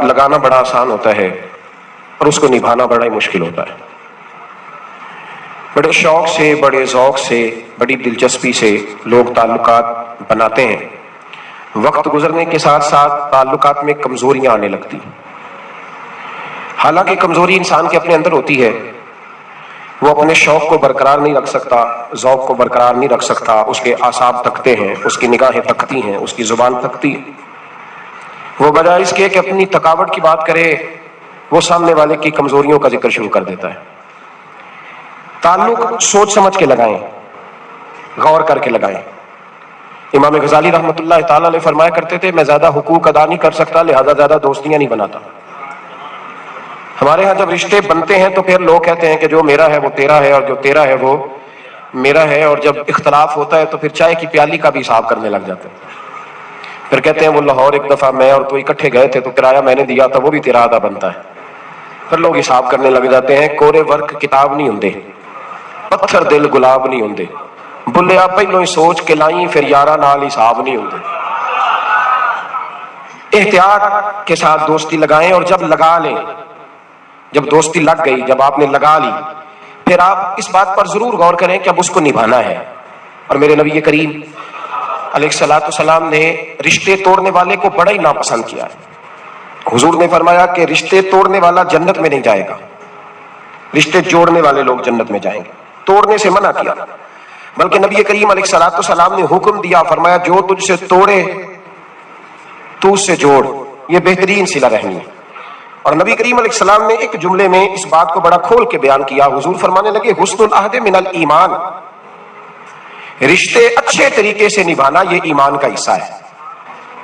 لگانا بڑا آسان ہوتا ہے اور اس کو نبھانا بڑا ہی مشکل ہوتا ہے۔ بڑے شوق سے، بڑے ذوق سے، بڑی دلچسپی سے لوگ تعلقات بناتے ہیں۔ وقت گزرنے کے ساتھ ساتھ تعلقات میں کمزوریاں آنے لگتی ہیں۔ حالانکہ کمزوری انسان کے اپنے اندر ہوتی ہے، وہ اپنے شوق کو برقرار نہیں رکھ سکتا، ذوق کو برقرار نہیں رکھ سکتا، اس کے اعصاب تکتے ہیں، اس کی نگاہیں تکتی ہیں، اس کی زبان تکتی ہے۔ وہ بجائے اس کے کہ اپنی تھکاوٹ کی بات کرے، وہ سامنے والے کی کمزوریوں کا ذکر شروع کر دیتا ہے۔ تعلق سوچ سمجھ کے لگائیں، غور کر کے لگائیں۔ امام غزالی رحمۃ اللہ تعالی علیہ فرمایا کرتے تھے، میں زیادہ حقوق ادا نہیں کر سکتا، لہذا زیادہ دوستیاں نہیں بناتا۔ ہمارے ہاں جب رشتے بنتے ہیں تو پھر لوگ کہتے ہیں کہ جو میرا ہے وہ تیرا ہے اور جو تیرا ہے وہ میرا ہے، اور جب اختلاف ہوتا ہے تو پھر چائے کی پیالی کا بھی حساب کرنے لگ جاتے ہیں۔ پھر کہتے ہیں وہ لاہور ایک دفعہ میں اور تو اکٹھے گئے تھے تو کرایہ میں نے دیا تھا، وہ بھی تیرا آدھا بنتا ہے۔ پھر لوگ حساب کرنے لگ جاتے ہیں۔ کورے ورک کتاب نہیں ہوندے، پتھر دل گلاب نہیں ہوندے، بلیا پہلو ہی سوچ کے لائیں پھر یارہ نال حساب نہیں ہوندے۔ احتیاط کے ساتھ دوستی لگائیں، اور جب لگا لیں، جب دوستی لگ گئی، جب آپ نے لگا لی، پھر آپ اس بات پر ضرور غور کریں کہ اب اس کو نبھانا ہے۔ اور میرے نبی کریم علیہ الصلوۃ والسلام نے رشتے توڑنے والے کو بڑا ہی ناپسند کیا ہے۔ حضور نے فرمایا کہ رشتے توڑنے والا جنت میں نہیں جائے گا، رشتے جوڑنے والے لوگ جنت میں جائیں گے۔ توڑنے سے منع کیا، بلکہ نبی کریم علیہ الصلوۃ والسلام نے حکم دیا، فرمایا جو تجھ سے توڑے تو اس سے جوڑ، یہ بہترین صلہ رحمی ہے۔ اور نبی کریم علیہ السلام نے ایک جملے میں اس بات کو بڑا کھول کے بیان کیا۔ حضور فرمانے لگے، حسن العہد من الایمان، رشتے اچھے طریقے سے نبھانا یہ ایمان کا حصہ ہے۔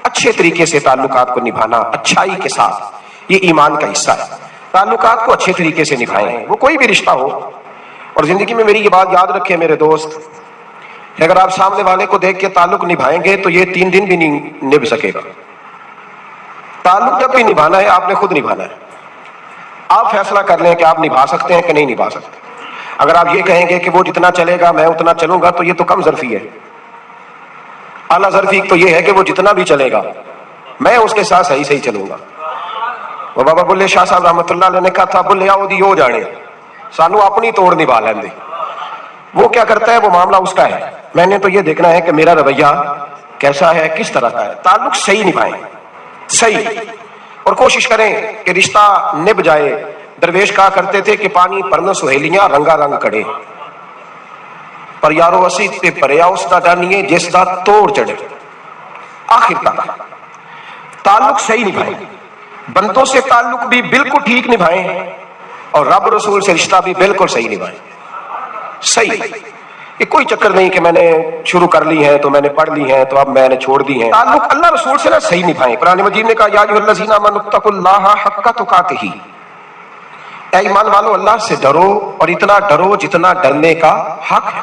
اچھے طریقے سے تعلقات کو نبھانا، اچھائی کے ساتھ، یہ ایمان کا حصہ ہے۔ تعلقات کو اچھے طریقے سے نبھائیں، وہ کوئی بھی رشتہ ہو۔ اور زندگی میں میری یہ بات یاد رکھیں میرے دوست، کہ اگر آپ سامنے والے کو دیکھ کے تعلق نبھائیں گے تو یہ 3 دن بھی نہیں نبھ سکے گا۔ تعلق جب بھی نبھانا ہے آپ نے خود نبھانا ہے۔ آپ فیصلہ کر لیں کہ آپ نبھا سکتے ہیں کہ نہیں نبھا سکتے۔ اگر آپ یہ کہیں گے کہ وہ جتنا چلے گا میں اتنا چلوں گا تو یہ تو کم ظرفی ہے۔ اعلیٰ ظرفی تو یہ ہے کہ وہ جتنا بھی چلے گا میں اس کے ساتھ صحیح صحیح چلوں گا۔ وہ بابا بلے شاہ صاحب رحمۃ اللہ علیہ نے کہا تھا، بلے آؤ دی ہو جانے، سانو اپنی توڑ نبھا لیں دے۔ وہ کیا کرتا ہے وہ معاملہ اس کا ہے، میں نے تو یہ دیکھنا ہے کہ میرا رویہ کیسا ہے، کس طرح کا ہے۔ تعلق صحیح نبھائیں، صحیح، اور کوشش کریں کہ رشتہ نبھ جائے۔ درویش کہا کرتے تھے کہ پانی پرن سہیلیاں رنگا رنگ کڑے، پر یارو اسی تے پریا اس دا ڈانیے جس دا توڑ چڑھے۔ آخر تک تعلق صحیح نبھائیں، بندوں سے تعلق بھی بالکل ٹھیک نبھائیں، اور رب رسول سے رشتہ بھی بالکل صحیح نبھائیں۔ صحیح، یہ کوئی چکر نہیں کہ میں نے شروع کر لی ہے تو میں نے پڑھ لی ہے تو اب میں نے چھوڑ دی ہیں۔ تعلق اللہ رسول سے نہ صحیح نبھائیں۔ قرآن مجید نے کہا، یا ایھا الذین آمنوا اتقوا اللہ حق تقاتہ، اے ایمان والو اللہ سے ڈرو اور اتنا ڈرو جتنا ڈرنے کا حق ہے۔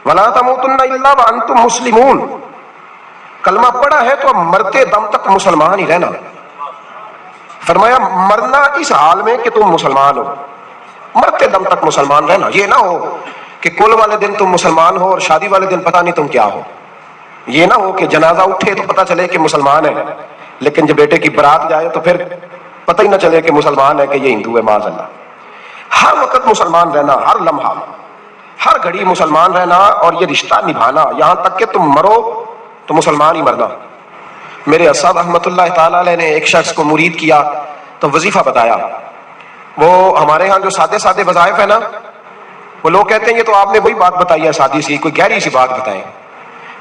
ولا تموتن الا وانتم مسلمون، کلمہ پڑھا ہے تو اب مرتے دم تک مسلمان ہی رہنا۔ فرمایا مرنا اس حال میں کہ تم مسلمان ہو، مرتے دم تک مسلمان رہنا۔ یہ نہ ہو کہ کل والے دن تم مسلمان ہو اور شادی والے دن پتہ نہیں تم کیا ہو۔ یہ نہ ہو کہ جنازہ اٹھے تو پتہ چلے کہ مسلمان ہے، لیکن جب بیٹے کی برات جائے تو پھر پتہ ہی نہ چلے کہ مسلمان ہے کہ یہ ہندو ہے، معاذ اللہ۔ ہر وقت مسلمان رہنا، ہر لمحہ، ہر گھڑی مسلمان رہنا، اور یہ رشتہ نبھانا یہاں تک کہ تم مرو تو مسلمان ہی مرنا۔ میرے اساتذہ رحمۃ اللہ تعالی علیہ نے ایک شخص کو مرید کیا تو وظیفہ بتایا۔ وہ ہمارے ہاں جو سادے سادے وظائف ہیں نا، وہ لوگ کہتے ہیں یہ تو آپ نے وہی بات بتائی ہے سادی سی، کوئی گہری سی بات بتائیں،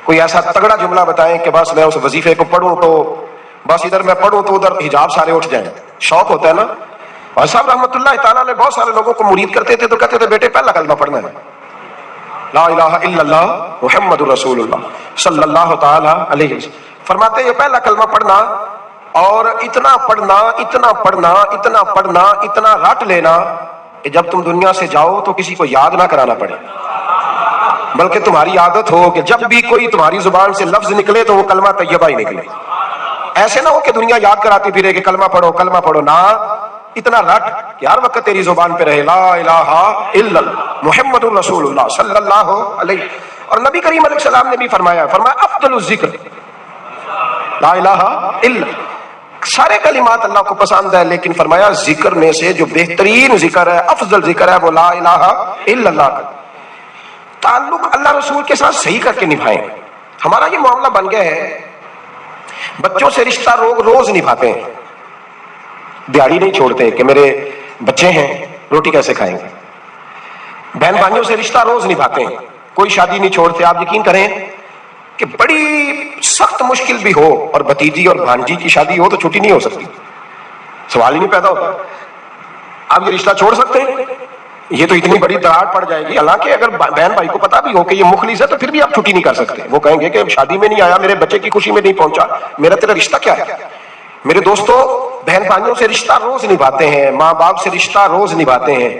کوئی ایسا تگڑا جملہ بتائیں کہ بس میں اس وظیفے کو پڑھوں تو بس ادھر میں پڑھوں تو ادھر حجاب سارے اٹھ جائیں۔ شوق ہوتا ہے نا۔ اور صاحب رحمۃ اللہ تعالیٰ نے بہت سارے لوگوں کو مرید کرتے تھے تو کہتے تھے بیٹے پہلا کلمہ پڑھنا ہے، لا الہ الا اللہ محمد رسول اللہ صلی اللہ تعالیٰ علیہ وسلم۔ فرماتے یہ پہلا کلمہ پڑھنا، اور اتنا پڑھنا اتنا پڑھنا اتنا پڑھنا اتنا رٹ لینا کہ جب تم دنیا سے جاؤ تو کسی کو یاد نہ کرانا پڑے، بلکہ تمہاری عادت ہو کہ جب بھی کوئی تمہاری زبان سے لفظ نکلے تو وہ کلمہ طیبہ ہی نکلے۔ ایسے نہ ہو کہ دنیا یاد کراتی پھرے کہ کلمہ پڑھو، نہ، اتنا رٹ کہ ہر وقت تیری زبان پہ رہے لا الہ الا اللہ محمد رسول اللہ صلی اللہ علیہ۔ اور نبی کریم علیہ السلام نے بھی فرمایا افضل الذکر لا الہ الا، سارے کلمات اللہ کو پسند ہے، لیکن فرمایا ذکر میں سے جو بہترین ذکر ہے، افضل ذکر ہے، وہ لا الہ الا اللہ کا۔ تعلق اللہ رسول کے ساتھ صحیح کر کے نبھائیں۔ ہمارا یہ معاملہ بن گیا ہے، بچوں سے رشتہ روز نبھاتے ہیں، دیہڑی نہیں چھوڑتے کہ میرے بچے ہیں روٹی کیسے کھائیں گے۔ بہن بھائیوں سے رشتہ روز نبھاتے ہیں، کوئی شادی نہیں چھوڑتے۔ آپ یقین کریں کہ بڑی سخت مشکل بھی ہو اور بھتیجی اور بھانجی کی شادی ہو تو چھٹی نہیں ہو سکتی، سوال ہی نہیں پیدا ہوتا۔ آپ یہ رشتہ چھوڑ سکتے ہیں؟ یہ تو اتنی بڑی دراڑ پڑ جائے گی۔ حالانکہ اگر بہن بھائی کو پتا بھی ہو کہ یہ مخلص ہے تو پھر بھی آپ چھٹی نہیں کر سکتے۔ وہ کہیں گے کہ شادی میں نہیں آیا، میرے بچے کی خوشی میں نہیں پہنچا، میرا تیرا رشتہ کیا ہے؟ میرے دوستو، بہن بھائیوں سے رشتہ روز نبھاتے ہیں، ماں باپ سے رشتہ روز نبھاتے ہیں۔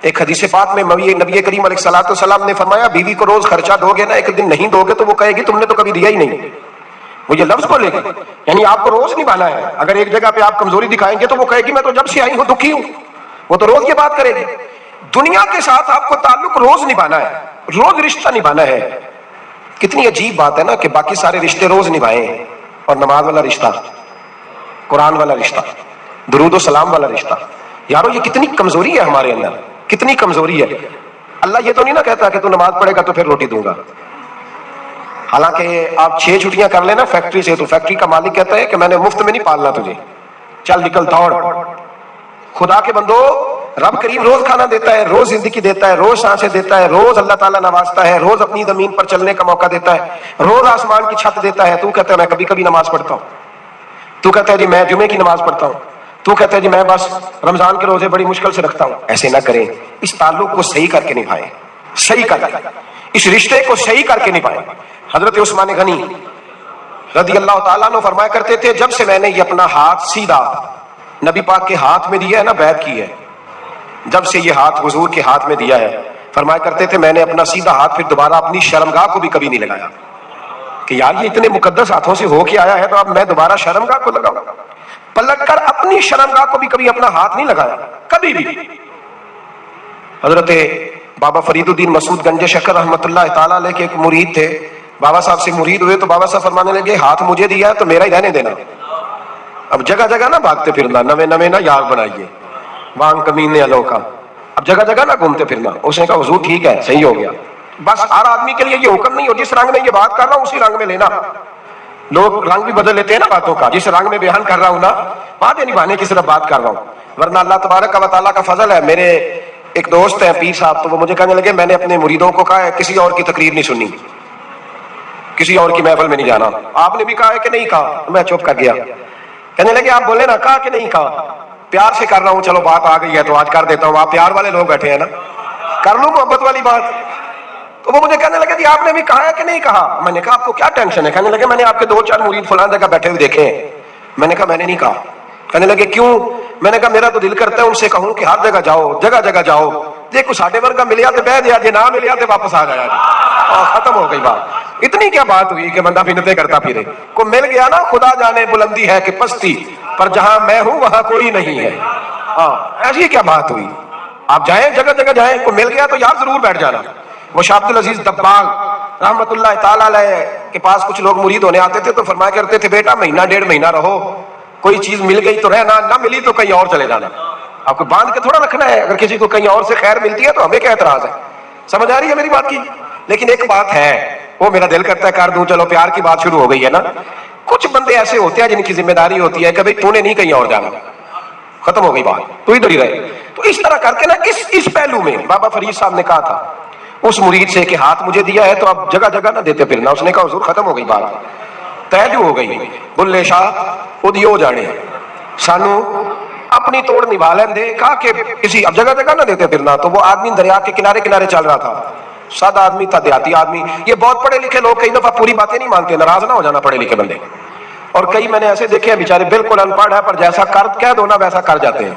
ایک حدیث پاک میں نبی کریم علیہ السلام نے فرمایا بیوی کو روز خرچہ دو گے نا، ایک دن نہیں دو گے تو وہ کہے گی تم نے تو کبھی دیا ہی نہیں۔ وہ یہ لفظ بولے گی، یعنی آپ کو روز نبھانا ہے۔ اگر ایک جگہ پہ آپ کمزوری دکھائیں گے تو وہ کہے گی میں تو جب سے آئی ہوں دکھی ہوں، وہ تو روز یہ بات کرے گی۔ دنیا کے ساتھ آپ کو تعلق روز نبھانا ہے، روز رشتہ نبھانا ہے۔ کتنی عجیب بات ہے نا کہ باقی سارے رشتے روز نبھائیں اور نماز والا رشتہ، قرآن والا رشتہ، درود و سلام والا رشتہ، یارو یہ کتنی کمزوری ہے ہمارے اندر، کتنی کمزوری ہے۔ اللہ یہ تو نہیں نہ کہتا کہ تو نماز پڑھے گا تو پھر روٹی دوں گا۔ حالانکہ آپ 6 چھٹیاں کر لینا فیکٹری سے تو فیکٹری کا مالک کہتا ہے کہ میں نے مفت میں نہیں پالنا تجھے، چل نکل دوڑ۔ خدا کے بندو، رب کریم روز کھانا دیتا ہے، روز زندگی دیتا ہے، روز سانسیں دیتا ہے، روز اللہ تعالیٰ نوازتا ہے، روز اپنی زمین پر چلنے کا موقع دیتا ہے، روز آسمان کی چھت دیتا ہے۔ تو کہتا ہے میں کبھی کبھی نماز پڑھتا ہوں، تو کہتا ہے جی میں جمعے کی نماز پڑھتا ہوں، تو کہتا ہے جی میں بس رمضان کے روزے بڑی مشکل سے رکھتا ہوں۔ ایسے نہ کریں، اس تعلق کو صحیح کر کے نبھائیں، صحیح کر کے، اس رشتے کو صحیح کر کے نبھائیں۔ حضرت عثمان غنی رضی اللہ تعالیٰ عنہ فرمایا کرتے تھے جب سے میں نے یہ اپنا ہاتھ سیدھا نبی پاک کے ہاتھ میں دیا ہے نا، بیعت کی ہے، جب سے یہ ہاتھ حضور کے ہاتھ میں دیا ہے، فرمایا کرتے تھے میں نے اپنا سیدھا ہاتھ پھر دوبارہ اپنی شرمگاہ کو بھی کبھی نہیں لگایا کہ یار یہ اتنے مقدس ہاتھوں سے ہو کے آیا ہے تو اب میں دوبارہ شرمگاہ کو لگاؤں۔ پلٹ کر اپنی شرمگاہ کو بھی کبھی اپنا ہاتھ نہیں لگایا، کبھی بھی۔ حضرت بابا فرید الدین مسعود گنج شکر رحمۃ اللہ تعالیٰ علیہ کے ایک مرید تھے، بابا صاحب سے مرید ہوئے تو بابا صاحب فرمانے لگے ہاتھ مجھے دیا ہے تو میرا ہی رہنے دینا، اب جگہ جگہ نہ بھاگتے پھرنا، نوے نوے نہ یار بنائیے وان کمینے والوں کا، اب جگہ جگہ نہ گھومتے پھرنا۔ اس نے کہا حضور ٹھیک ہے، صحیح ہو گیا، بس ہر آدمی کے لیے یہ حکم نہیں ہو جس رنگ میں یہ بات کر رہا ہوں اسی رنگ میں لینا۔ لوگ رنگ بھی بدل لیتے ہیں نا باتوں کا، جس رنگ میں بیان کر رہا ہوں نا باتیں نبھانے کی صرف بات کر رہا ہوں، ورنہ اللہ تبارک و تعالیٰ کا فضل ہے۔ میرے ایک دوست ہیں پیر صاحب، تو وہ مجھے کہنے لگے میں نے اپنے مریدوں کو کہا ہے کسی اور کی تقریر نہیں سننی، کسی اور کی محفل میں نہیں جانا۔ آپ نے بھی کہا ہے کہ نہیں کہا؟ میں چپ کر گیا۔ کہنے لگے آپ بولے نا، کہا کہ نہیں کہا؟ پیار سے کر رہا ہوں، چلو بات آ گئی ہے تو آج کر دیتا ہوں، آپ پیار والے لوگ بیٹھے ہیں نا، کر لوں محبت والی بات۔ تو وہ مجھے کہنے لگے جی آپ نے بھی کہا ہے کہ نہیں کہا؟ میں نے کہا آپ کو کیا ٹینشن ہے؟ کہنے لگے میں نے آپ کے 2-4 مرید فلاں جگہ بیٹھے ہوئے دیکھے ہیں۔ میں نے کہا میں نے نہیں کہا۔ کہنے لگے کیوں؟ میں نے کہا میرا تو دل کرتا ہے ان سے کہوں کہ ہر جگہ جاؤ، جگہ جگہ جاؤ، دیکھو ساڈے ورگا ملیا تو بہ دیا، جی نہ ملیا تو واپس آ جایا، ختم ہو گئی بات۔ اتنی کیا بات ہوئی کہ بندہ منتیں کرتا پھرے؟ کو مل گیا نا، خدا جانے بلندی ہے کہ پستی، پر جہاں میں ہوں وہاں کوئی نہیں ہے۔ ہاں ایسی کیا بات ہوئی؟ آپ جائیں جگہ جگہ جائیں، کو مل گیا تو یار ضرور بیٹھ جانا۔ وہ شاہ عبد العزیز دباغ رحمت اللہ تعالیٰ علیہ کے پاس کچھ لوگ مرید ہونے آتے تھے تو فرمایا کرتے تھے بیٹا مہینہ 1.5 مہینہ رہو، کوئی چیز مل گئی تو رہنا، نہ ملی تو کہیں اور چلے جانا۔ آپ کو باندھ کے تھوڑا رکھنا ہے، اگر کسی کو کہیں اور سے خیر ملتی ہے تو ہمیں کیا اعتراض ہے؟ سمجھ آ رہی ہے میری بات کی؟ لیکن ایک بات ہے، وہ میرا دل کرتا ہے کر دوں، چلو پیار کی بات شروع ہو گئی ہے نا۔ کچھ بندے ایسے ہوتے ہیں جن کی ذمہ داری ہوتی ہے کہ بھائی تو نے نہیں کہیں اور جانا، ختم ہو گئی بات، تو ادھر ہی رہے۔ تو اس طرح کر کے نا اس پہلو میں بابا فرید صاحب نے کہا تھا اس مرید سے کہ ہاتھ مجھے دیا ہے تو اب جگہ جگہ نہ دیتے پھرنا۔ اس نے کہا حضور ختم ہو گئی بات، طے جو ہو گئی، بلے شاہ خود ہو جانے، سانو اپنی توڑ نبھا لیں دے۔ کہا کہ کسی اب جگہ جگہ نہ دیتے پھرنا۔ تو وہ آدمی دریا کے کنارے کنارے چل رہا تھا، سادہ آدمی تھا، دیہاتی آدمی۔ یہ بہت پڑھے لکھے لوگ کئی دفعہ پوری باتیں نہیں مانتے، ناراض نہ ہو جانا پڑھے لکھے بندے، اور کئی میں نے ایسے دیکھے ہیں بیچارے بالکل ان پڑھ ہے پر جیسا کر کہہ دو نا ویسا کر جاتے ہیں۔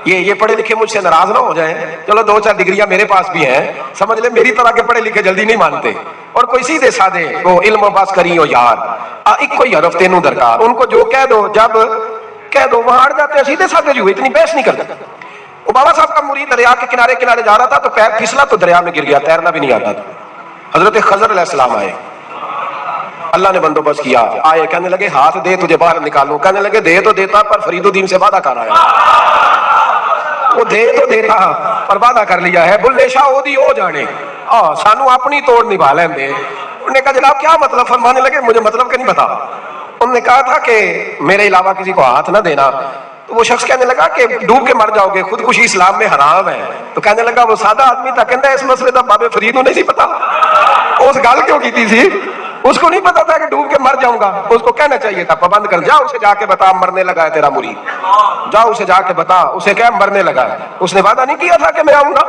یہ پڑھے لکھے مجھ سے ناراض نہ ہو جائیں، چلو 2-4 ڈگریاں میرے پاس بھی ہیں، سمجھ لیں میری طرح کے پڑھے لکھے جلدی نہیں مانتے، اور کوئی سیدھے سادے وہ علم و بس کری ہو یار ایک کوئی حرف تینوں درکار، ان کو جو کہہ دو جب کہہ دو وہاں اڑ جاتے ہیں، سیدھے سادے جو اتنی بحث نہیں کرتے۔ وہ بابا صاحب کا مرید دریا کے کنارے کنارے جا رہا تھا تو پیر پھسلا تو دریا میں گر گیا، تیرنا بھی نہیں آتا تھا۔ حضرت خضر علیہ السلام آئے، اللہ نے بندوبست کیا، آئے کہنے لگے ہاتھ دے تجھے باہر نکالوں، کہنے لگے دے تو دیتا پر فرید الدین سے وعدہ کر آیا، وہ دے تو دیتا پر وعدہ کر لیا ہے، بلے شاہ ہو دی ہو جانے سانو اپنی توڑ نبھا لیں دے۔ انہوں نے کہا جناب کیا مطلب؟ فرمانے لگے مجھے مطلب کہ نہیں بتا۔ انہوں نے کہا تھا کہ میرے علاوہ کسی کو ہاتھ نہ دینا۔ تو وہ شخص کہنے لگا کہ ڈوب کے مر جاؤ گے، خودکشی اسلام میں حرام ہے۔ تو کہنے لگا وہ سادہ آدمی تھا، کہتا ہے اس مسئلے کا بابے فرید نہیں سی پتا، اس گل کیوں کی تھی، اس کو نہیں پتا تھا کہ ڈوب کے مر جاؤں گا، اس کو کہنا چاہیے تھا پابند کر، جا اسے جا کے بتا مرنے لگا ہے تیرا مرید، جاؤ اسے جا کے بتا، اسے کیا مرنے لگا ہے، اس نے وعدہ نہیں کیا تھا کہ میں آؤں گا،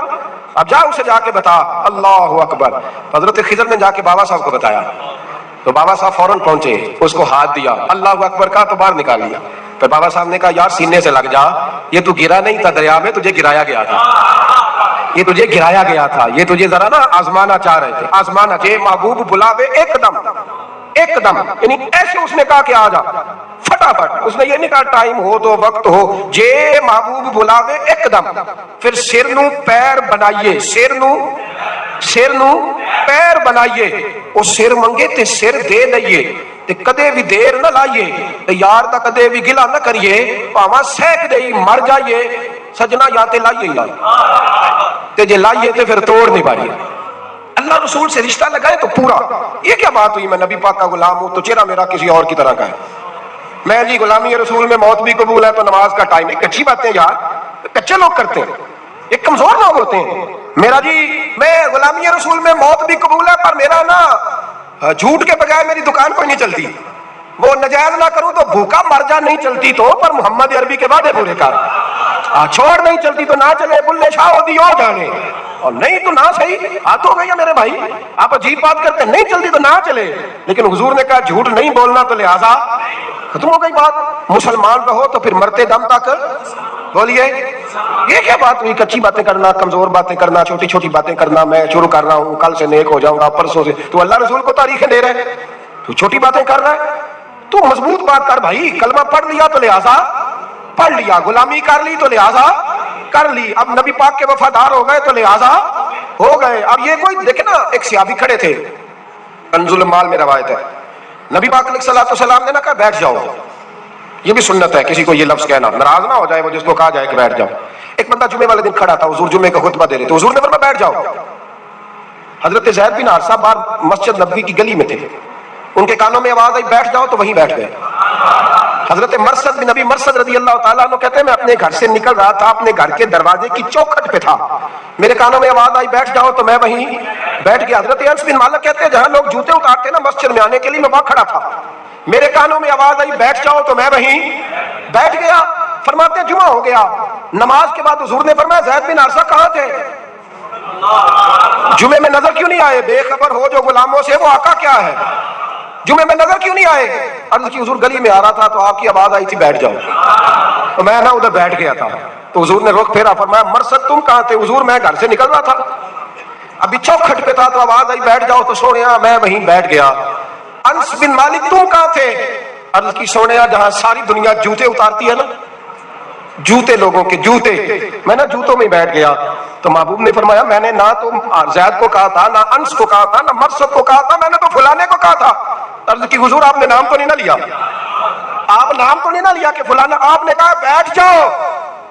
اب جا اسے جا کے بتا۔ اللہ اکبر۔ حضرت خضر نے جا کے بابا صاحب کو بتایا تو بابا صاحب فوراً پہنچے، اس کو ہاتھ دیا، اللہ اکبر کہا تو باہر نکال لیا۔ پھر بابا صاحب نے کہا یار سینے سے لگ جا، یہ تو گرا نہیں تھا دریا میں، تجھے گرایا گیا تھا، یہ تجھے گرایا گیا تھا، یہ تجھے ذرا نا آزمانا چاہ رہے تھے، آزمانا چاہے محبوب بلاوے ایک دم ایک دم، یعنی ایسے اس نے کہا کہ آ جا فٹافٹ، اس نے یہ نہیں کہا ٹائم ہو تو وقت ہو، جے محبوب بلاوے ایک دم۔ پھر سر نو پیر بنائیے، سر نو پیر بنائیے، وہ سر منگے تے سر دے دئیے تے کدے بھی دیر نہ لائیے تے یار دا کدے بھی گلا نہ کریے، پاواں سینک دئی مر جائیے سجنا، یا تے لائیے ہی لائیے تے جے لائیے تے پھر توڑ نہیں پائیے۔ اللہ رسول سے رشتہ لگائے تو پورا۔ یہ کیا بات ہوئی میں نبی پاک کا غلام ہوں تو چہرہ میرا کسی اور کی طرح کا ہے، میں جی غلامی رسول میں موت بھی قبول ہے تو نماز کا ٹائم ہے، کچھی باتیں یار کچے لوگ کرتے ہیں، یہ کمزور لوگ ہوتے ہیں۔ میرا جی میں غلامی رسول میں موت بھی قبول ہے پر میرا نا جھوٹ کے بجائے میری دکان کوئی نہیں چلتی، وہ نجائز نہ کروں تو بھوکا مر جا، نہیں چلتی تو پر محمد عربی کے وعدے پورے کر، چھوڑ نہیں چلتی تو نہ چلے، بلے شاہ ہوتی ہو جانے، اور نہیں تو نہ صحیح، ہاتھ ہو گئی ہے میرے بھائی، آپ عجیب بات کرتے ہیں، نہیں چلتی تو نہ چلے، لیکن حضور نے کہا جھوٹ نہیں بولنا تو لہذا ختم ہو گئی بات، مسلمان رہو تو پھر مرتے دم تک بولیے۔ یہ کیا بات ہوئی کچی باتیں کرنا، کمزور باتیں کرنا، چھوٹی چھوٹی باتیں کرنا، میں شروع کر رہا ہوں کل سے نیک ہو جاؤں گا، پرسوں سے، تو اللہ رسول کو تاریخیں دے رہے ہیں، تو چھوٹی باتیں کر رہا ہے، تو مضبوط بات کر بھائی، کلمہ پڑھ لیا تو لہذا پڑھ لیا، غلامی کر لی تو لہذا کر لی، اب نبی پاک کے وفادار ہو گئے تو لہذا ہو گئے۔ اب یہ کوئی دیکھے نا، ایک صحابی کھڑے تھے، کنز المال میں روایت ہے، نبی پاک علیہ السلام نے نہ کہا بیٹھ جاؤ، یہ بھی سنت ہے کسی کو یہ لفظ کہنا، ناراض نہ ہو جائے وہ جس کو کہا جائے کہ بیٹھ جاؤ۔ ایک بندہ جمعے والے دن کھڑا تھا، حضور جمعے کا خطبہ دے رہے تھے، حضور نے فرمایا بیٹھ جاؤ۔ حضرت زید بن حارثہ باہر مسجد نبوی کی گلی میں تھے، ان کے کانوں میں آواز آئی بیٹھ جاؤ تو وہیں بیٹھ گئے۔ حضرت مرثد بن نبی مرثد رضی اللہ تعالیٰ عنہ کہتے ہیں میں اپنے گھر سے نکل رہا تھا، اپنے گھر کے دروازے کی چوکھٹ پہ تھا، میرے کانوں میں آواز آئی بیٹھ جاؤ تو میں وہیں بیٹھ گیا۔ حضرت انس بن مالک کہتے ہیں جہاں لوگ جوتے اتارتے نا مسجد میں آنے کے لیے، میں وہاں کھڑا تھا، میرے کانوں میں آواز آئی بیٹھ جاؤ تو میں وہیں بیٹھ گیا۔ فرماتے ہیں جمعہ ہو گیا، نماز کے بعد حضور نے فرمایا زید بن حارثہ کہاں تھے؟ جمعے میں نظر کیوں نہیں آئے؟ بے خبر ہو جو غلاموں سے، وہ آقا کیا ہے، جمعے میں نظر کیوں نہیں آئے؟ عرض کی حضور گلی میں آ رہا تھا تو آپ کی آواز آئی تھی بیٹھ جاؤ، تو میں نا ادھر بیٹھ گیا تھا، تو حضور نے رخ پھیرا، فرمایا مرثد تم کہاں تھے؟ حضور میں گھر سے نکل رہا تھا، ابھی چوکھٹ پہ تھا تو آواز آئی بیٹھ جاؤ تو سونیا میں وہیں بیٹھ گیا۔ انس بن مالک تم کہاں تھے؟ عرض کی سونیا جہاں ساری دنیا جوتے اتارتی ہے نا، جوتے لوگوں کے جوتے، میں نا جوتوں میں بیٹھ گیا۔ تو محبوب نے فرمایا میں نے نہ تو زید کو کہا تھا، نہ انس کو کہا تھا، نہ مرثد کو کہا تھا، میں نے تو فلانے کو کہا تھا۔ عرض کی حضور آپ نے نام تو نہیں نہ لیا، آپ نام تو نہیں نہ لیا کہ فلانا، آپ نے کہا بیٹھ جاؤ۔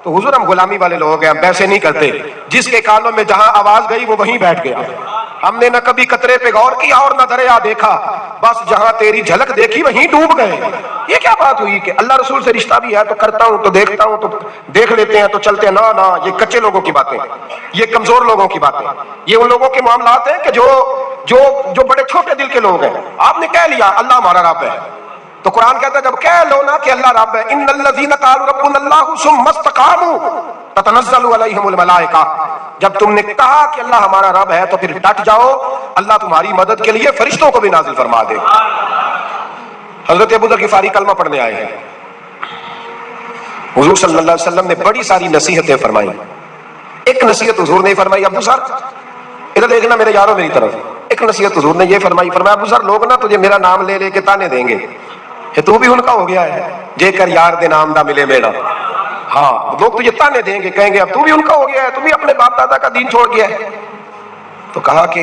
تو حضور ہم غلامی والے لوگ ہیں، ہم ویسے نہیں کرتے، جس کے کانوں میں جہاں آواز گئی وہ وہیں بیٹھ گیا، ہم نے نہ کبھی قطرے پہ غور کیا اور نہ دریا دیکھا، بس جہاں تیری جھلک دیکھی وہیں ڈوب گئے۔ یہ کیا بات ہوئی کہ اللہ رسول سے رشتہ بھی ہے تو کرتا ہوں تو دیکھتا ہوں تو دیکھ لیتے ہیں تو چلتے ہیں، نہ نہ، یہ کچے لوگوں کی باتیں، یہ کمزور لوگوں کی باتیں، یہ ان لوگوں کے معاملات ہیں کہ جو بڑے چھوٹے دل کے لوگ ہیں۔ آپ نے کہہ لیا اللہ ہمارا رب ہے تو قرآن کہتا ہے جب کہہ لو نا کہ اللہ رب ہے، ان الذین قالوا ربنا اللہ ثم استقاموا تتنزل علیہم الملائکہ، جب تم نے کہا کہ اللہ ہمارا رب ہے تو پھر ڈٹ جاؤ، اللہ تمہاری مدد کے لیے فرشتوں کو بھی نازل فرما دے۔ حضرت ابو ذر غفاری کلمہ پڑھنے آئے ہیں، حضور صلی اللہ علیہ وسلم نے بڑی ساری نصیحتیں فرمائی، ایک نصیحت حضور نے فرمائی، ابو ذر ادھر دیکھنا میرے یاروں میری طرف، ایک نصیحت حضور نے یہ فرمائی، فرمایا ابو ذر لوگ نا تجھے میرا نام لے لے کے تانے دیں گے کہ تو بھی ان کا ہو گیا ہے، جے کر یار دے نام دا ملے میرا، ہاں لوگ تجھے تانے دیں گے، کہیں گے اب تو بھی ان کا ہو گیا ہے، تو بھی اپنے باپ دادا کا دین چھوڑ گیا ہے۔ تو کہا کہ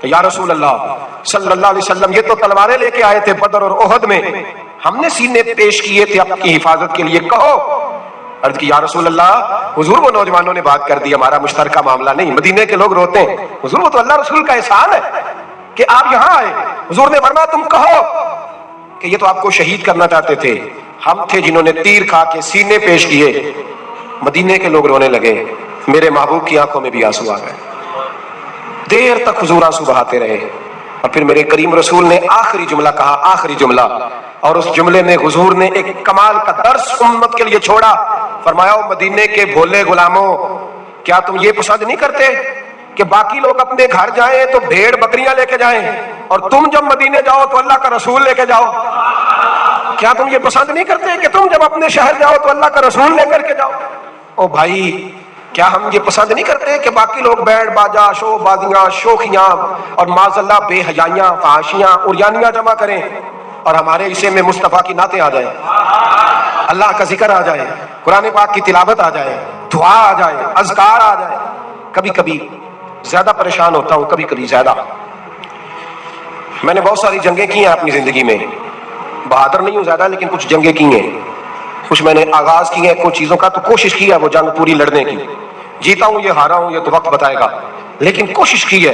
کہ یا رسول اللہ صلی اللہ علیہ وسلم یہ تو تلواریں لے کے آئے تھے بدر اور احد میں، ہم نے سینے پیش کیے تھے آپ کی حفاظت کے لیے، کہو۔ عرض کی یا رسول اللہ، حضور وہ نوجوانوں نے بات کر دی، ہمارا مشترکہ معاملہ نہیں، مدینے کے لوگ روتے ہیں، حضور وہ تو اللہ رسول کا احسان ہے کہ آپ یہاں آئے۔ حضور نے فرمایا تم کہو کہ یہ تو آپ کو شہید کرنا چاہتے تھے، ہم تھے جنہوں نے تیر کھا کے سینے پیش کیے۔ مدینے کے لوگ رونے لگے، میرے محبوب کی آنکھوں میں بھی آنسو آ گئے، دیر تک حضور آنسو بہاتے رہے، اور پھر میرے کریم رسول نے آخری جملہ کہا، آخری جملہ، اور اس جملے میں حضور نے ایک کمال کا درس امت کے لیے چھوڑا۔ فرمایا مدینے کے بھولے غلاموں، کیا تم یہ پسند نہیں کرتے کہ باقی لوگ اپنے گھر جائیں تو بھیڑ بکریاں لے کے جائیں، اور تم جب مدینے جاؤ تو اللہ کا رسول لے کے جاؤ؟ کیا تم یہ پسند نہیں کرتے کہ تم جب اپنے شہر جاؤ تو اللہ کا رسول لے کر کے جاؤ؟ او بھائی، کیا ہم یہ پسند نہیں کرتے کہ باقی لوگ بیٹھ باجا، شو بازیاں، شوخیاں اور معاذ اللہ بے حیائیاں، فحاشیاں، عریانیاں جمع کریں، اور ہمارے حصے میں مصطفیٰ کی نعتیں آ جائیں، اللہ کا ذکر آ جائے، قرآن پاک کی تلاوت آ جائے، دعا آ جائے، اذکار آ جائے؟ کبھی کبھی زیادہ پریشان ہوتا ہوں، کبھی کبھی زیادہ۔ میں نے بہت ساری جنگیں کی ہیں اپنی زندگی میں، بہادر نہیں ہوں زیادہ، لیکن کچھ جنگیں کی ہیں، کچھ میں نے آغاز کی ہے کچھ چیزوں کا، تو کوشش کی ہے وہ جنگ پوری لڑنے کی۔ جیتا ہوں یہ ہارا ہوں یہ تو وقت بتائے گا، لیکن کوشش کی ہے۔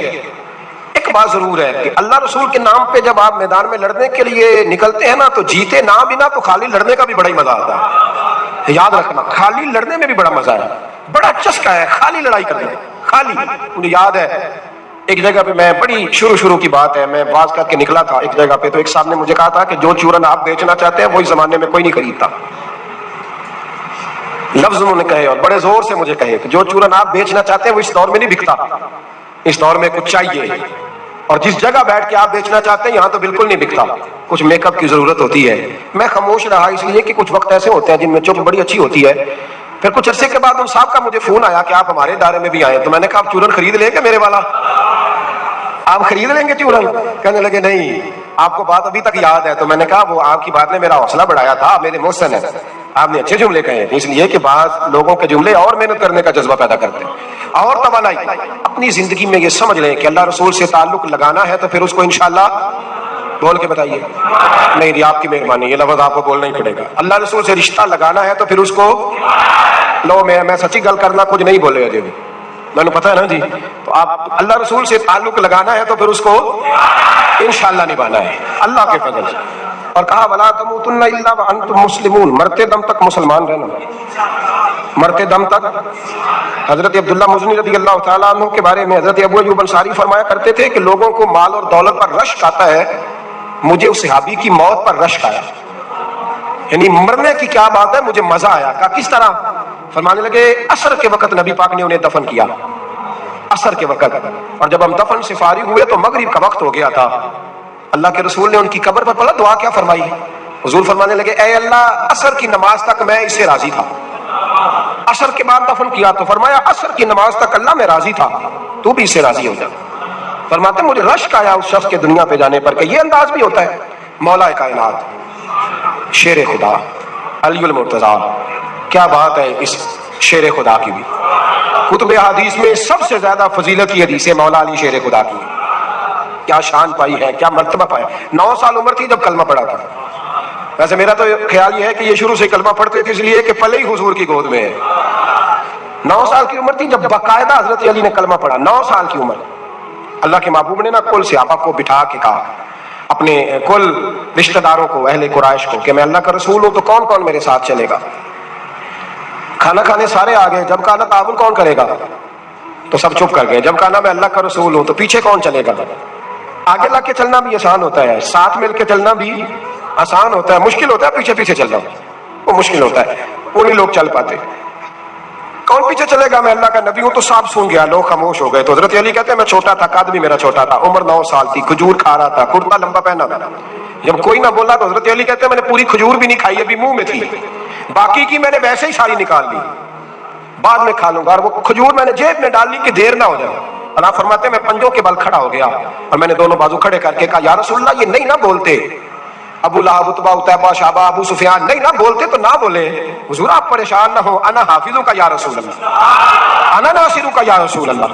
ایک بات ضرور ہے کہ اللہ رسول کے نام پہ جب آپ میدان میں لڑنے کے لیے نکلتے ہیں نا، تو جیتے نہ بھی نہ تو خالی لڑنے کا بھی بڑا ہی مزہ آتا ہے۔ یاد رکھنا، خالی لڑنے میں بھی بڑا مزہ ہے، بڑا چسکا ہے خالی لڑائی کرنے میں۔ خالی مجھے یاد ہے ایک جگہ پہ، میں بڑی شروع کی بات ہے، میں باز کر کے نکلا تھا ایک جگہ پہ، تو ایک صاحب نے مجھے کہا تھا کہ جو چورن آپ بیچنا چاہتے ہیں وہی زمانے میں کوئی نہیں خریدتا۔ لفظ انہوں نے کہے اور بڑے زور سے مجھے کہے کہ جو چورن آپ بیچنا چاہتے ہیں وہ اس دور میں نہیں بکتا، اس دور میں کچھ چاہیے، اور جس جگہ بیٹھ کے آپ بیچنا چاہتے ہیں یہاں تو بالکل نہیں بکتا، کچھ میک اپ کی ضرورت ہوتی ہے۔ میں خاموش رہا اس لیے کہ کچھ وقت ایسے ہوتے ہیں جن میں چپ بڑی اچھی ہوتی ہے۔ پھر کچھ عرصے کے بعد ان صاحب کا مجھے فون آیا کہ آپ ہمارے ادارے میں بھی آئے، تو میں نے کہا آپ چورن خرید لیں گے میرے والا؟ آپ خرید لیں گے چورن؟ کہنے لگے نہیں، آپ کو بات ابھی تک یاد ہے؟ تو میں نے کہا وہ آپ کی بات نے میرا حوصلہ بڑھایا تھا، آپ میرے محسن ہیں، آپ نے اچھے جملے کہے، اس لیے کہ بعض لوگوں کے جملے اور محنت کرنے کا جذبہ پیدا کرتے ہیں اور توانائی۔ اپنی زندگی میں یہ سمجھ لیں کہ اللہ رسول سے تعلق لگانا ہے تو پھر اس کو انشاءاللہ بول کے بتائیے، نہیں جی آپ کی مہربانی، یہ لفظ آپ کو بولنا ہی پڑے گا، اللہ رسول سے رشتہ لگانا ہے تو پھر اس کو لو، میں سچی گل کرنا کچھ نہیں بولے گا جی، میں نے پتا ہے نا جی، تو آپ اللہ رسول سے تعلق لگانا ہے تو پھر اس کو انشاءاللہ نبھانا ہے اللہ کے فضل سے۔ اور کہا وَلَا تَمُوتُنَّ إِلَّا وَأَنْتُمْ مُسْلِمُونَ، مرتے دم تک مسلمان رہنا، مرتے دم تک۔ حضرت عبداللہ مزنی رضی اللہ تعالیٰ عنہ کے بارے میں حضرت ابو ایوب انصاری فرمایا کرتے تھے کہ لوگوں کو مال اور دولت پر رشک آتا ہے، مجھے اس صحابی کی موت پر رشک آیا، یعنی مرنے کی کیا بات ہے، مجھے مزہ آیا۔ کہا کس طرح؟ فرمانے لگے عصر کے وقت نبی پاک نے انہیں دفن کیا، عصر کے وقت، اور جب ہم دفن سے فارغ ہوئے تو مغرب کا وقت ہو گیا تھا۔ اللہ کے رسول نے ان کی قبر پر پڑھا، دعا کیا فرمائی؟ حضور فرمانے لگے اے اللہ عصر کی نماز تک میں اس سے راضی تھا، عصر کے بعد دفن کیا تو فرمایا عصر کی نماز تک اللہ میں راضی تھا، تو بھی اس سے راضی ہو جا۔ فرماتے مجھے رشک آیا اس شخص کے دنیا پہ جانے پر کہ یہ انداز بھی ہوتا ہے۔ مولا کائنات، شیر خدا علی المرتضیٰ، کیا بات ہے اس شیر خدا کی بھی۔ کتب حدیث میں سب سے زیادہ فضیلت کی حدیث ہے مولا علی شیر خدا کی، کیا شان پائی ہے، کیا مرتبہ پایا۔ 9 سال عمر تھی جب کلمہ پڑھا تھا۔ ویسے میرا تو خیال یہ ہے کہ یہ شروع سے کلمہ پڑھتے تھے اس لیے کہ پلے ہی حضور کی گود میں ہے۔ 9 سال کی عمر تھی جب باقاعدہ حضرت علی نے کلمہ پڑھا، 9 سال کی عمر۔ اللہ کے محبوب نے نا کل صحابہ کو بٹھا کے کہا، اپنے کل رشتہ داروں کو، اہل قریش کو، کہ میں اللہ کا رسول ہوں تو کون کون میرے ساتھ چلے گا؟ کھانا کھانے سارے آ گئے، جب کہا نا تعاون کون کرے گا تو سب چپ کر گئے، جب کہا نا میں اللہ کا رسول ہوں تو پیچھے کون چلے گا؟ آگے لگ کے چلنا بھی آسان ہوتا ہے، ساتھ مل کے چلنا بھی آسان ہوتا ہے، مشکل ہوتا ہے پیچھے پیچھے چلنا، وہ مشکل ہوتا ہے، پورے لوگ چل پاتے۔ کون پیچھے چلے گا؟ میں اللہ کا نبی ہوں تو سب سن گیا، لوگ خاموش ہو گئے۔ تو حضرت علی کہتے ہیں میں چھوٹا تھا، قد بھی میرا چھوٹا تھا، عمر 9 سال تھی، کھجور کھا رہا تھا، کرتا لمبا پہنا تھا۔ جب کوئی نہ بولا تو حضرت علی کہتے ہیں میں نے پوری کھجور بھی نہیں کھائی، ابھی منہ میں تھی، باقی کی میں نے ویسے ہی ساری نکال لی، بعد میں کھا لوں گا، اور وہ کھجور میں نے جیب میں ڈال لی کہ دیر نہ ہو جائے۔ اللہ فرماتے ہیں میں پنجوں کے بل کھڑا ہو گیا اور میں نے دونوں بازو کھڑے کر کے کہا یا رسول اللہ یہ نہیں نہ بولتے، ابو لہب، عتبہ، عتیبہ، شعبہ، ابو سفیان نہیں نہ بولتے تو نہ بولے، حضور آپ پریشان نہ ہو، انا حافظوں کا یا رسول اللہ، انا ناصروں کا یا رسول اللہ،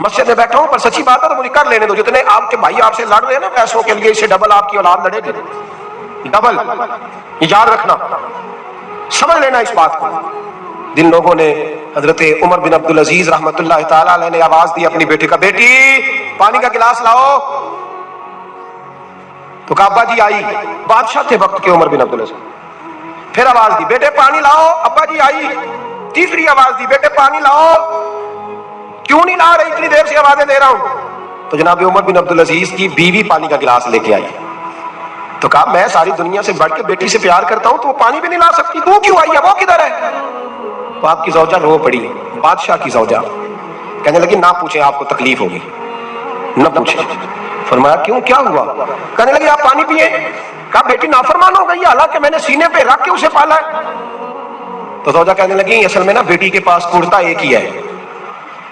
مسجد میں بیٹھا ہوں پر سچی بات ہے تو مجھے کر لینے دو، جتنے آپ کے بھائی آپ سے لڑ رہے ہیں نا پیسوں کے لیے، اس سے ڈبل آپ کی اولاد لڑے گی، ڈبل، یاد رکھنا، سمجھ لینا اس بات کو۔ جن لوگوں نے حضرت عمر بن عبدالعزیز رحمت اللہ تعالیٰ علیہ نے آواز دی اپنی بیٹی کا، بیٹی پانی کا گلاس لاؤ، تو کہا ابا جی آئی، بادشاہ تھے وقت کے عمر بن عبدالعزیز، پھر آواز دی بیٹے پانی لاؤ، ابا جی آئی، تیسری آواز دی بیٹے پانی لاؤ، کیوں نہیں لا رہے، اتنی دیر سے آوازیں دے رہا ہوں، تو جناب عمر بن عبدالعزیز کی بیوی پانی کا گلاس لے کے آئی، تو کہا میں ساری دنیا سے بڑھ کے بیٹی سے پیار کرتا ہوں تو وہ پانی بھی نہیں لا سکتی، تو کیوں آئی ہے، وہ کدھر ہے؟ تو آپ کی زوجہ رو پڑی، بادشاہ کی زوجہ، کہنے لگی نہ پوچھیں آپ کو تکلیف ہوگی، نہ پوچھیں۔ فرمایا کیوں، کیا ہوا؟ کہنے لگی آپ پانی پیئے۔ کہا بیٹی نافرمان ہو گئی، حالانکہ میں نے سینے پہ رکھ کے اسے پالا ہے۔ تو زوجہ کہنے لگی اصل میں نا بیٹی کے پاس کرتا ایک ہی ہے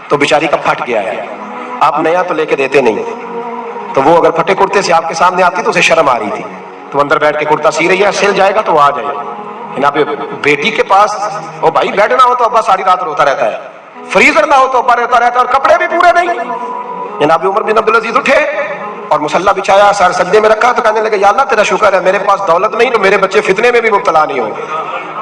تو بیچاری کا پھٹ گیا ہے، آپ نیا تو لے کے دیتے نہیں، تو وہ اگر پھٹے کرتے سے آپ کے سامنے آتی تو اسے شرم آ رہی تھی، تو اندر بیٹھ کے کرتا سی رہی ہے، سل جائے گا تو وہ آ جائے گا۔ جناب بیٹی کے پاس وہ بھائی بیڈ نہ ہو تو ابا ساری رات روتا رہتا ہے، فریزر نہ ہو تو ابا روتا رہتا ہے، اور کپڑے بھی پورے نہیں۔ جناب عمر بن عبدالعزیز اٹھے اور مصلی بچھایا، سر سجدے میں رکھا، تو کہنے لگے یا اللہ تیرا شکر ہے میرے پاس دولت نہیں تو میرے بچے فتنے میں بھی مبتلا نہیں ہوں،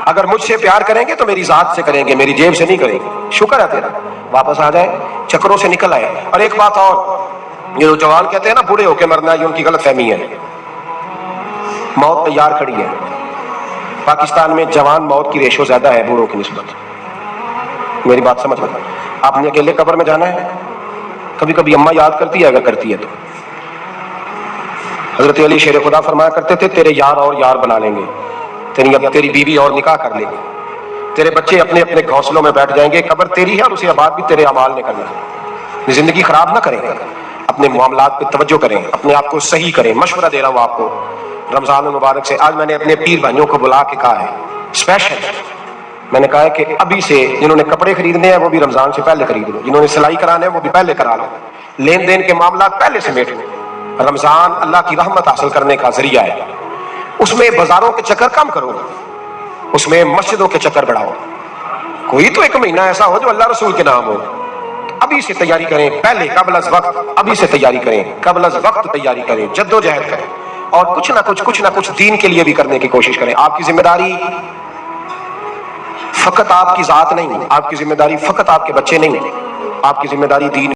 اگر مجھ سے پیار کریں گے تو میری ذات سے کریں گے، میری جیب سے نہیں کریں گے، شکر ہے تیرا۔ واپس آ جائیں، چکروں سے نکل آئے۔ اور ایک بات اور، یہ جو جوان کہتے ہیں نا بوڑھے ہو کے مرنا، یہ ان کی غلط فہمی ہے، موت تیار کھڑی ہے۔ پاکستان میں جوان موت کی ریشو زیادہ ہے بوڑھوں کی نسبت، میری بات سمجھ لیں۔ آپ نے اکیلے قبر میں جانا ہے، کبھی کبھی اماں یاد کرتی ہے اگر کرتی ہے تو۔ حضرت علی شیر خدا فرمایا کرتے تھے تیرے یار اور یار بنا لیں گے، تیری بیوی اور نکاح کر لیں گے، تیرے بچے اپنے اپنے گھونسلوں میں بیٹھ جائیں گے، قبر تیری ہے اور اسے آباد بھی تیرے اعمال نے کرنا ہے۔ زندگی خراب نہ کریں، اپنے معاملات پہ توجہ کریں، اپنے آپ کو صحیح کریں۔ مشورہ دے رہا ہوں آپ کو رمضان المبارک سے، آج میں نے اپنے پیر بھائیوں کو بلا کے کہا ہے اسپیشل، میں نے کہا ہے کہ ابھی سے جنہوں نے کپڑے خریدنے ہیں وہ بھی رمضان سے پہلے خرید لو، جنہوں نے سلائی کرانے ہیں وہ بھی پہلے کرا لو، لین دین کے معاملات پہلے سے میٹ لو۔ رمضان اللہ کی رحمت حاصل کرنے کا ذریعہ ہے، اس میں بازاروں کے چکر کم کرو، اس میں مسجدوں کے چکر بڑھاؤ، کوئی تو ایک مہینہ ایسا ہو جو اللہ رسول کے نام ہو، ابھی سے تیاری کریں، پہلے قبل از وقت ابھی سے تیاری کریں، قبل از وقت تیاری کریں، جد و جہد کریں، اور کچھ نہ کچھ دین کے لیے بھی کرنے کی کوشش کریں۔ آپ کی ذمہ داری فقط آپ کی ذات نہیں، آپ کی ذمہ داری فقط آپ کے بچے نہیں، آپ کی ذمہ داری دین